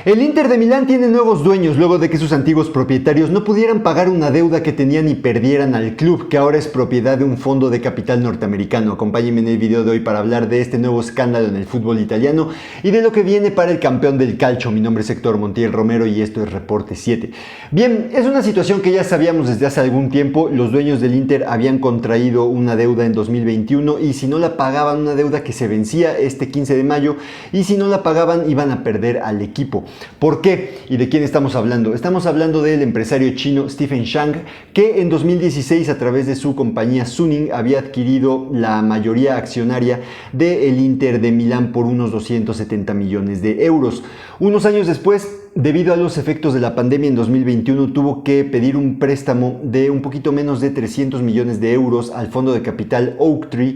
El Inter de Milán tiene nuevos dueños luego de que sus antiguos propietarios no pudieran pagar una deuda que tenían y perdieran al club, que ahora es propiedad de un fondo de capital norteamericano. Acompáñenme en el video de hoy para hablar de este nuevo escándalo en el fútbol italiano y de lo que viene para el campeón del calcio. Mi nombre es Héctor Montiel Romero y esto es Reporte 7. Bien, es una situación que ya sabíamos desde hace algún tiempo. Los dueños del Inter habían contraído una deuda en 2021 y si no la pagaban, una deuda que se vencía este 15 de mayo, y si no la pagaban iban a perder al equipo. ¿Por qué? ¿Y de quién estamos hablando? Estamos hablando del empresario chino Stephen Zhang, que en 2016 a través de su compañía Suning había adquirido la mayoría accionaria del Inter de Milán por unos 270 millones de euros. Unos años después, debido a los efectos de la pandemia en 2021, tuvo que pedir un préstamo de un poquito menos de 300 millones de euros al fondo de capital Oaktree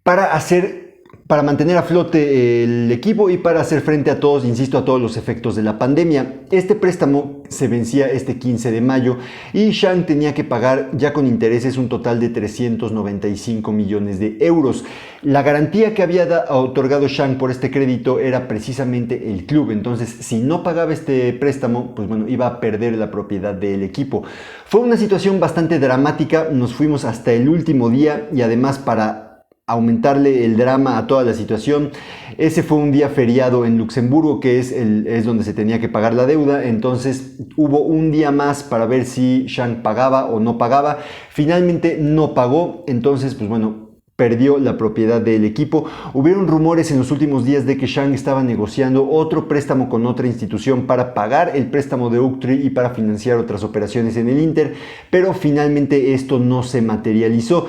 para mantener a flote el equipo y para hacer frente a todos, insisto, a todos los efectos de la pandemia. Este préstamo se vencía este 15 de mayo y Zhang tenía que pagar ya con intereses un total de 395 millones de euros. La garantía que había otorgado Zhang por este crédito era precisamente el club. Entonces, si no pagaba este préstamo, pues bueno, iba a perder la propiedad del equipo. Fue una situación bastante dramática. Nos fuimos hasta el último día y además, para aumentarle el drama a toda la situación, ese fue un día feriado en Luxemburgo, que es donde se tenía que pagar la deuda. Entonces hubo un día más para ver si Zhang pagaba o no pagaba. Finalmente no pagó, entonces pues bueno, perdió la propiedad del equipo. Hubieron rumores en los últimos días de que Zhang estaba negociando otro préstamo con otra institución para pagar el préstamo de Oaktree y para financiar otras operaciones en el Inter, pero finalmente esto no se materializó.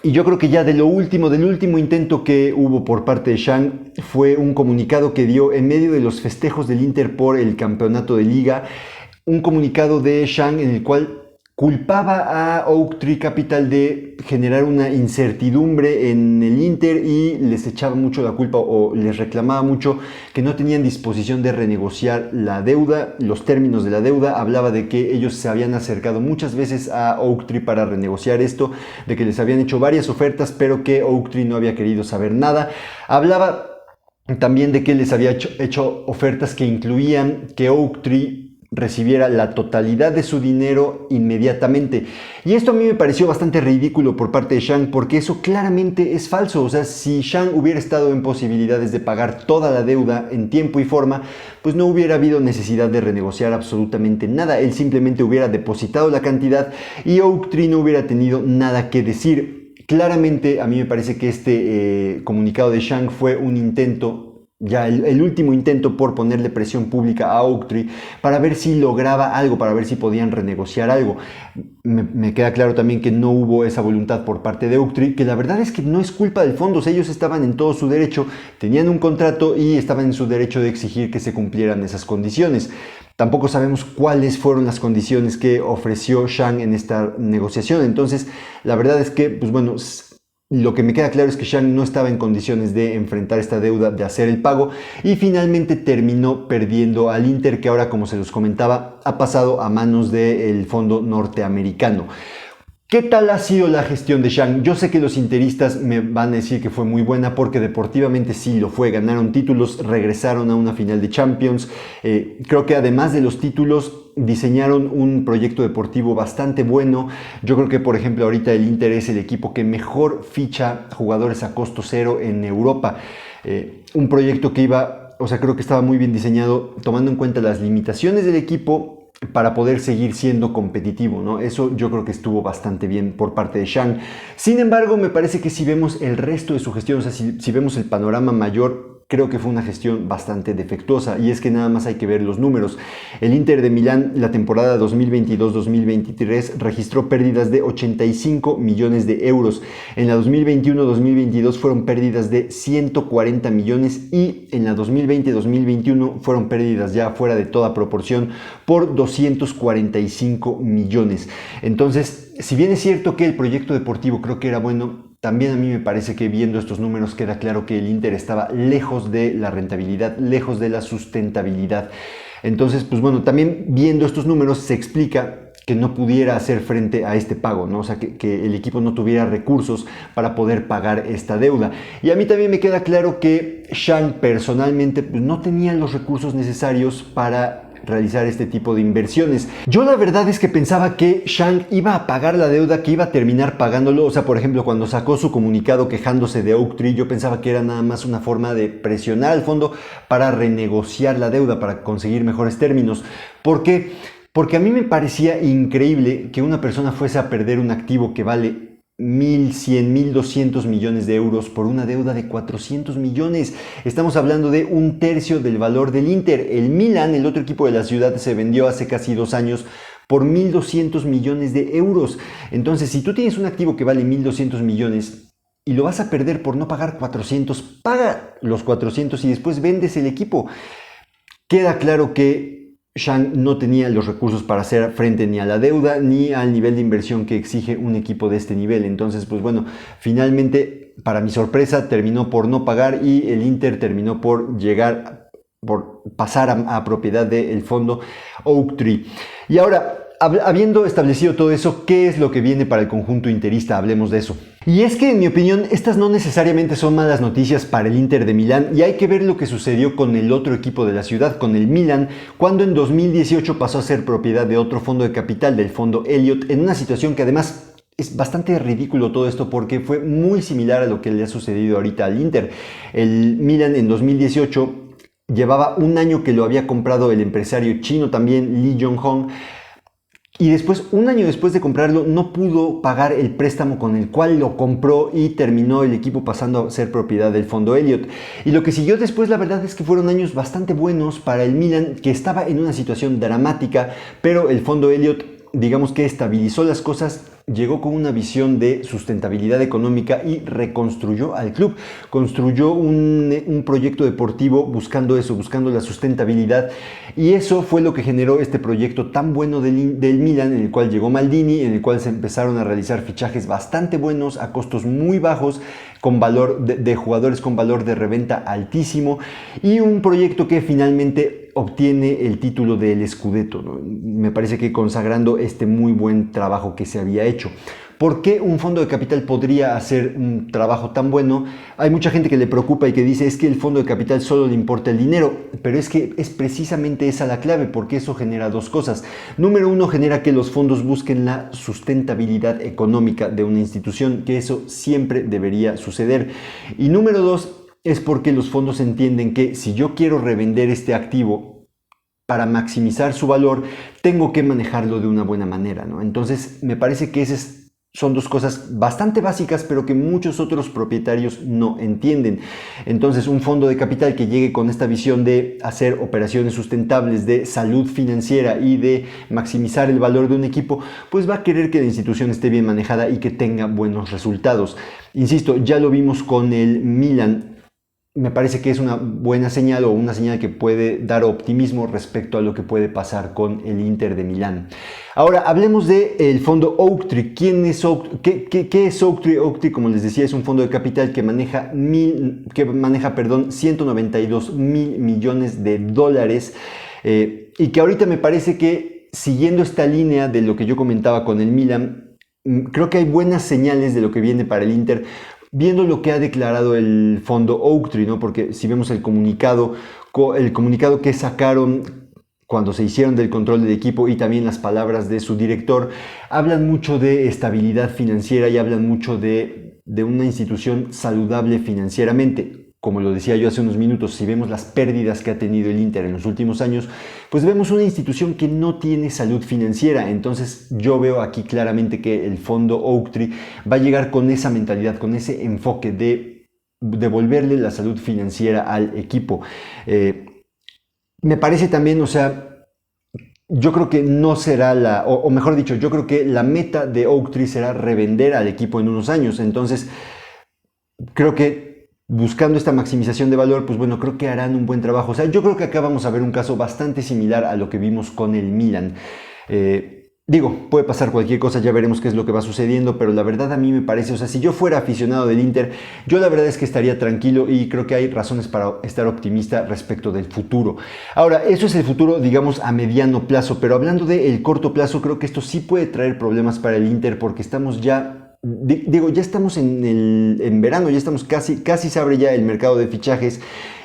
Y yo creo que ya del último intento que hubo por parte de Zhang fue un comunicado que dio en medio de los festejos del Inter por el campeonato de liga, un comunicado de Zhang en el cual culpaba a Oaktree Capital de generar una incertidumbre en el Inter y les echaba mucho la culpa o les reclamaba mucho que no tenían disposición de renegociar la deuda, los términos de la deuda. Hablaba de que ellos se habían acercado muchas veces a Oaktree para renegociar esto, de que les habían hecho varias ofertas, pero que Oaktree no había querido saber nada. Hablaba también de que les había hecho ofertas que incluían que Oaktree recibiera la totalidad de su dinero inmediatamente. Y esto a mí me pareció bastante ridículo por parte de Zhang, porque eso claramente es falso. O sea, si Zhang hubiera estado en posibilidades de pagar toda la deuda en tiempo y forma, pues no hubiera habido necesidad de renegociar absolutamente nada. Él simplemente hubiera depositado la cantidad y Oaktree no hubiera tenido nada que decir. Claramente a mí me parece que este comunicado de Zhang fue un intento, ya el último intento por ponerle presión pública a Oaktree para ver si lograba algo, para ver si podían renegociar algo. Me queda claro también que no hubo esa voluntad por parte de Oaktree, que la verdad es que no es culpa del fondo. O sea, ellos estaban en todo su derecho, tenían un contrato y estaban en su derecho de exigir que se cumplieran esas condiciones. Tampoco sabemos cuáles fueron las condiciones que ofreció Zhang en esta negociación. Entonces, la verdad es que, pues bueno, lo que me queda claro es que Zhang no estaba en condiciones de enfrentar esta deuda, de hacer el pago, y finalmente terminó perdiendo al Inter, que ahora, como se los comentaba, ha pasado a manos del fondo norteamericano. ¿Qué tal ha sido la gestión de Zhang? Yo sé que los interistas me van a decir que fue muy buena, porque deportivamente sí lo fue. Ganaron títulos, regresaron a una final de Champions. Creo que además de los títulos, diseñaron un proyecto deportivo bastante bueno. Yo creo que, por ejemplo, ahorita el Inter es el equipo que mejor ficha jugadores a costo cero en Europa. Un proyecto que creo que estaba muy bien diseñado, tomando en cuenta las limitaciones del equipo, para poder seguir siendo competitivo, ¿no? Eso yo creo que estuvo bastante bien por parte de Zhang. Sin embargo, me parece que si vemos el resto de su gestión, o sea, si vemos el panorama mayor, creo que fue una gestión bastante defectuosa, y es que nada más hay que ver los números. El Inter de Milán, la temporada 2022-2023, registró pérdidas de 85 millones de euros. En la 2021-2022 fueron pérdidas de 140 millones y en la 2020-2021 fueron pérdidas ya fuera de toda proporción por 245 millones. Entonces, si bien es cierto que el proyecto deportivo creo que era bueno, también a mí me parece que viendo estos números queda claro que el Inter estaba lejos de la rentabilidad, lejos de la sustentabilidad. Entonces, pues bueno, también viendo estos números se explica que no pudiera hacer frente a este pago, ¿no? O sea, que el equipo no tuviera recursos para poder pagar esta deuda. Y a mí también me queda claro que Zhang personalmente pues, no tenía los recursos necesarios para realizar este tipo de inversiones. Yo la verdad es que pensaba que Zhang iba a pagar la deuda, que iba a terminar pagándolo. O sea, por ejemplo, cuando sacó su comunicado quejándose de Oaktree, yo pensaba que era nada más una forma de presionar al fondo para renegociar la deuda, para conseguir mejores términos. ¿Por qué? Porque a mí me parecía increíble que una persona fuese a perder un activo que vale 1.100, 1.200 millones de euros por una deuda de 400 millones. Estamos hablando de un tercio del valor del Inter. El Milan, el otro equipo de la ciudad, se vendió hace casi 2 años por 1.200 millones de euros. Entonces, si tú tienes un activo que vale 1.200 millones y lo vas a perder por no pagar 400, paga los 400 y después vendes el equipo. Queda claro que Zhang no tenía los recursos para hacer frente ni a la deuda ni al nivel de inversión que exige un equipo de este nivel. Entonces, pues bueno, finalmente, para mi sorpresa, terminó por no pagar y el Inter terminó por pasar a propiedad del fondo Oaktree. Y ahora, habiendo establecido todo eso, ¿qué es lo que viene para el conjunto interista? Hablemos de eso. Y es que, en mi opinión, estas no necesariamente son malas noticias para el Inter de Milán, y hay que ver lo que sucedió con el otro equipo de la ciudad, con el Milan, cuando en 2018 pasó a ser propiedad de otro fondo de capital, del fondo Elliott, en una situación que además es bastante ridículo todo esto porque fue muy similar a lo que le ha sucedido ahorita al Inter. El Milan en 2018 llevaba un año que lo había comprado el empresario chino también, Lee Jong-hong, y después, un año después de comprarlo, no pudo pagar el préstamo con el cual lo compró y terminó el equipo pasando a ser propiedad del fondo Elliott. Y lo que siguió después, la verdad es que fueron años bastante buenos para el Milan, que estaba en una situación dramática, pero el fondo Elliott, digamos que estabilizó las cosas, llegó con una visión de sustentabilidad económica y reconstruyó al club. Construyó un proyecto deportivo buscando eso, buscando la sustentabilidad, y eso fue lo que generó este proyecto tan bueno del Milan, en el cual llegó Maldini, en el cual se empezaron a realizar fichajes bastante buenos a costos muy bajos, con valor de jugadores con valor de reventa altísimo, y un proyecto que finalmente obtiene el título del Scudetto, ¿no? Me parece que consagrando este muy buen trabajo que se había hecho. ¿Por qué un fondo de capital podría hacer un trabajo tan bueno? Hay mucha gente que le preocupa y que dice es que el fondo de capital solo le importa el dinero, pero es que es precisamente esa la clave, porque eso genera dos cosas. Número uno, genera que los fondos busquen la sustentabilidad económica de una institución, que eso siempre debería suceder. Y número dos, es porque los fondos entienden que si yo quiero revender este activo para maximizar su valor, tengo que manejarlo de una buena manera, ¿no? Entonces, me parece que son dos cosas bastante básicas, pero que muchos otros propietarios no entienden. Entonces, un fondo de capital que llegue con esta visión de hacer operaciones sustentables, de salud financiera y de maximizar el valor de un equipo, pues va a querer que la institución esté bien manejada y que tenga buenos resultados. Insisto, ya lo vimos con el Milan. Me parece que es una buena señal, o una señal que puede dar optimismo respecto a lo que puede pasar con el Inter de Milán. Ahora, hablemos del fondo Oaktree. ¿Quién es Oaktree? ¿Qué es Oaktree? Oaktree, como les decía, es un fondo de capital que maneja 192 mil millones de dólares, y que ahorita me parece que, siguiendo esta línea de lo que yo comentaba con el Milan, creo que hay buenas señales de lo que viene para el Inter, viendo lo que ha declarado el fondo Oaktree, ¿no? Porque si vemos el comunicado que sacaron cuando se hicieron del control del equipo, y también las palabras de su director, hablan mucho de estabilidad financiera y hablan mucho de una institución saludable financieramente. Como lo decía yo hace unos minutos, si vemos las pérdidas que ha tenido el Inter en los últimos años, pues vemos una institución que no tiene salud financiera. Entonces yo veo aquí claramente que el fondo Oaktree va a llegar con esa mentalidad, con ese enfoque de devolverle la salud financiera al equipo. Me parece también, o sea, yo creo que no será o mejor dicho, yo creo que la meta de Oaktree será revender al equipo en unos años. Entonces, creo que buscando esta maximización de valor, pues bueno, creo que harán un buen trabajo. O sea, yo creo que acá vamos a ver un caso bastante similar a lo que vimos con el Milan. Digo, puede pasar cualquier cosa, ya veremos qué es lo que va sucediendo, pero la verdad a mí me parece, o sea, si yo fuera aficionado del Inter, yo la verdad es que estaría tranquilo y creo que hay razones para estar optimista respecto del futuro. Ahora, eso es el futuro, digamos, a mediano plazo, pero hablando del corto plazo, creo que esto sí puede traer problemas para el Inter porque estamos ya digo, ya estamos en verano, ya estamos casi se abre ya el mercado de fichajes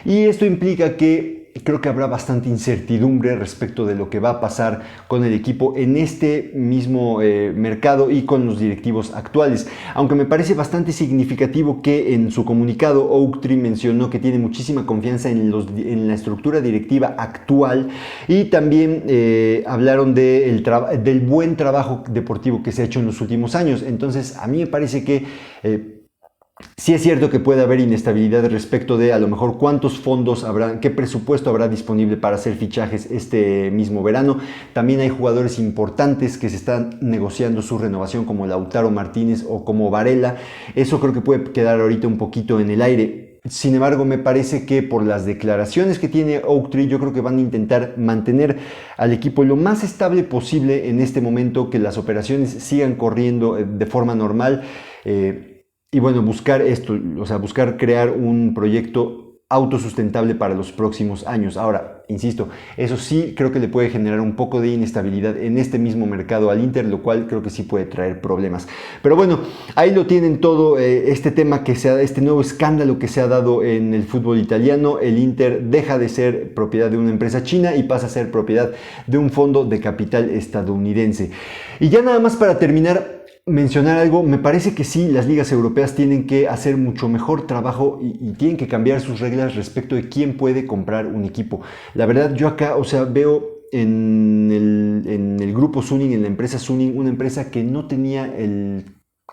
y esto implica que creo que habrá bastante incertidumbre respecto de lo que va a pasar con el equipo en este mismo mercado y con los directivos actuales. Aunque me parece bastante significativo que en su comunicado Oaktree mencionó que tiene muchísima confianza en la estructura directiva actual y también hablaron del buen trabajo deportivo que se ha hecho en los últimos años. Entonces a mí me parece que sí es cierto que puede haber inestabilidad respecto de a lo mejor cuántos fondos habrá, qué presupuesto habrá disponible para hacer fichajes este mismo verano. También hay jugadores importantes que se están negociando su renovación como Lautaro Martínez o como Varela. Eso creo que puede quedar ahorita un poquito en el aire. Sin embargo, me parece que por las declaraciones que tiene Oaktree, yo creo que van a intentar mantener al equipo lo más estable posible en este momento, que las operaciones sigan corriendo de forma normal. Y bueno, buscar esto, o sea, buscar crear un proyecto autosustentable para los próximos años. Ahora, insisto, eso sí creo que le puede generar un poco de inestabilidad en este mismo mercado al Inter, lo cual creo que sí puede traer problemas. Pero bueno, ahí lo tienen todo, este tema este nuevo escándalo que se ha dado en el fútbol italiano. El Inter deja de ser propiedad de una empresa china y pasa a ser propiedad de un fondo de capital estadounidense. Y ya nada más para terminar, mencionar algo, me parece que sí, las ligas europeas tienen que hacer mucho mejor trabajo y tienen que cambiar sus reglas respecto de quién puede comprar un equipo. La verdad, yo acá, o sea, veo en el grupo Suning, en la empresa Suning, una empresa que no tenía el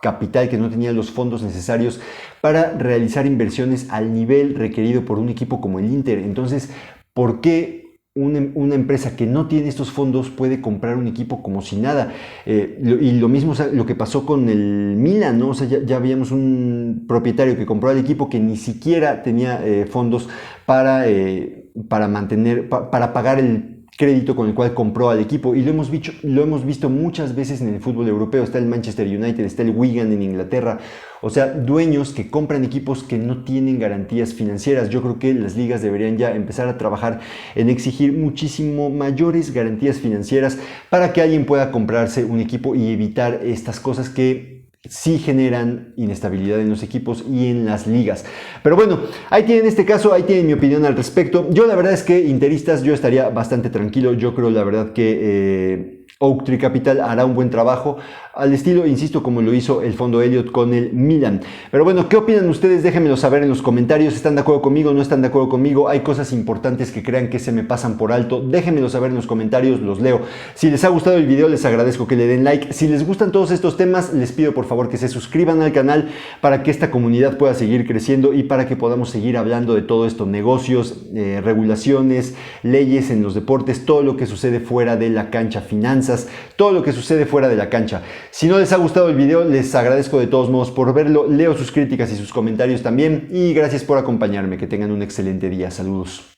capital, que no tenía los fondos necesarios para realizar inversiones al nivel requerido por un equipo como el Inter. Entonces, ¿por qué una empresa que no tiene estos fondos puede comprar un equipo como si nada? Y lo mismo, o sea, lo que pasó con el Milan, ¿no? O sea, ya habíamos un propietario que compró al equipo que ni siquiera tenía fondos para pagar el crédito con el cual compró al equipo, y lo hemos visto muchas veces en el fútbol europeo. Está el Manchester United, está el Wigan en Inglaterra, o sea, dueños que compran equipos que no tienen garantías financieras. Yo creo que las ligas deberían ya empezar a trabajar en exigir muchísimo mayores garantías financieras para que alguien pueda comprarse un equipo y evitar estas cosas que sí generan inestabilidad en los equipos y en las ligas. Pero bueno, ahí tienen este caso, ahí tienen mi opinión al respecto. Yo la verdad es que interistas, yo estaría bastante tranquilo. Yo creo la verdad que Oaktree Capital hará un buen trabajo al estilo, insisto, como lo hizo el Fondo Elliott con el Milan. Pero bueno, ¿qué opinan ustedes? Déjenmelo saber en los comentarios. ¿Están de acuerdo conmigo? ¿No están de acuerdo conmigo? ¿Hay cosas importantes que crean que se me pasan por alto? Déjenmelo saber en los comentarios, los leo. Si les ha gustado el video, les agradezco que le den like. Si les gustan todos estos temas, les pido por favor que se suscriban al canal para que esta comunidad pueda seguir creciendo y para que podamos seguir hablando de todo esto: negocios, regulaciones, leyes en los deportes, todo lo que sucede fuera de la cancha, finanzas, todo lo que sucede fuera de la cancha. Si no les ha gustado el video, les agradezco de todos modos por verlo. Leo sus críticas y sus comentarios también. Y gracias por acompañarme. Que tengan un excelente día. Saludos.